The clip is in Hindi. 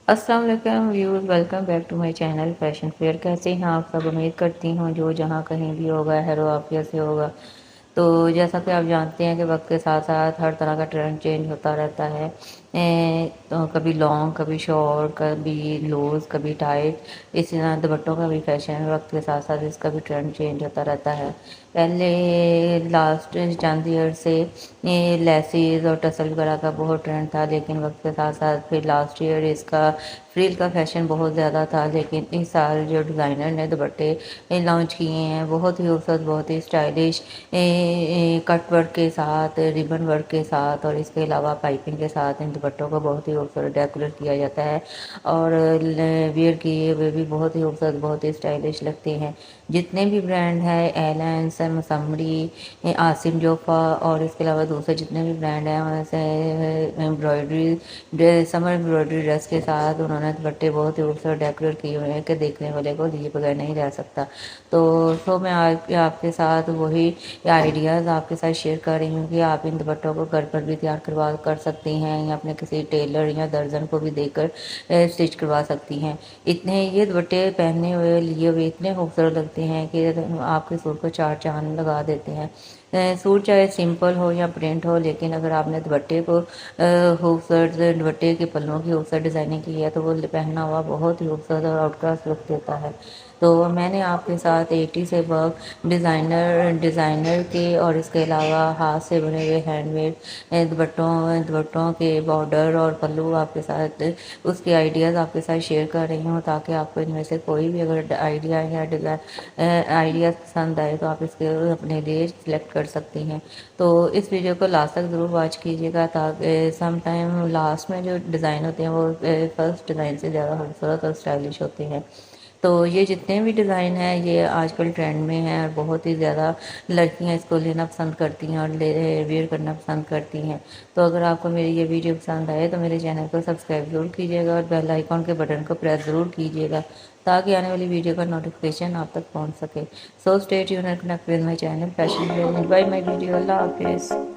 अस्सलाम वालेकुम viewers, welcome back to my channel fashion fair. कैसे हैं आप सब? उम्मीद करती हूँ जो जहाँ कहीं भी होगा हैरो आफिया से होगा। तो जैसा कि आप जानते हैं कि वक्त के साथ साथ हर तरह का ट्रेंड चेंज होता रहता है। तो कभी लॉन्ग, कभी शॉर्ट, कभी लूज, कभी टाइट। इसी तरह दुपट्टों का भी फैशन वक्त के साथ साथ इसका भी ट्रेंड चेंज होता रहता है। पहले लास्ट चंद ईयर से ये लेसिस और टसल वगैरह का बहुत ट्रेंड था, लेकिन वक्त के साथ साथ फिर लास्ट ईयर इसका फ्रिल का फैशन बहुत ज़्यादा था। लेकिन इस साल जो डिज़ाइनर ने दुपट्टे लॉन्च किए हैं बहुत ही खूबसूरत, बहुत ही स्टाइलिश कट वर्क के साथ, रिबन वर्क के साथ और इसके अलावा पाइपिंग के साथ इन दुपट्टों को बहुत ही खूबसूरत डेकोरेट किया जाता है। और वियर किए हुए भी बहुत ही खूबसूरत, बहुत ही स्टाइलिश लगते हैं। जितने भी ब्रांड हैं, एलेंस, मसमरी, आसिम जोफा और इसके अलावा दूसरे जितने भी ब्रांड हैं, वैसे embroidery dress, summer embroidery dress के साथ उन्होंने दुपट्टे बहुत ही खूबसूरत डेकोरेट किए हुए हैं कि देखने वाले को लिए बगैर नहीं रह सकता। तो मैं आज आपके साथ वही आइडियाज़ आपके साथ शेयर कर रही हूँ कि आप इन दुपट्टों को घर पर भी तैयार करवा कर सकती हैं या अपने किसी टेलर या दर्जन को भी देकर स्टिच करवा सकती हैं। इतने ये दुपट्टे पहनने हुए लिए हुए इतने खूबसूरत लगते हैं कि आपके सूट को चार चांद लगा देते हैं। सूट चाहे सिंपल हो या प्रिंट हो, लेकिन अगर आपने दुपट्टे को खूबसूरत दुपट्टे के पल्लों की खूबसूरत डिज़ाइनिंग की है तो वो पहना हुआ बहुत ही खूबसूरत और आउटक्लास लुक देता है। तो मैंने आपके साथ 80 से वर्क डिज़ाइनर के और इसके अलावा हाथ से बने हुए हैंडमेड दुपट्टों के बॉर्डर और पल्लू आपके साथ उसके आइडियाज़ आपके साथ शेयर कर रही हूँ, ताकि आपको इनमें से कोई भी अगर आइडिया या डिज़ाइन आइडियाज़ पसंद आए तो आप इसके अपने लिए सिलेक्ट कर सकती हैं। तो इस वीडियो को लास्ट तक ज़रूर वॉच कीजिएगा, ताकि सम टाइम लास्ट में जो डिज़ाइन होते हैं वो फर्स्ट डिज़ाइन से ज़्यादा खूबसूरत और स्टाइलिश होते हैं। तो ये जितने भी डिज़ाइन हैं ये आजकल ट्रेंड में हैं और बहुत ही ज़्यादा लड़कियां इसको लेना पसंद करती हैं और वेयर करना पसंद करती हैं। तो अगर आपको मेरी ये वीडियो पसंद आए तो मेरे चैनल को सब्सक्राइब ज़रूर कीजिएगा और बेल आइकॉन के बटन को प्रेस ज़रूर कीजिएगा, ताकि आने वाली वीडियो का नोटिफिकेशन आप तक पहुंच सके। So stay tuned and connect with my channel fashion. Bye my video. अल्लाह हाफिज़।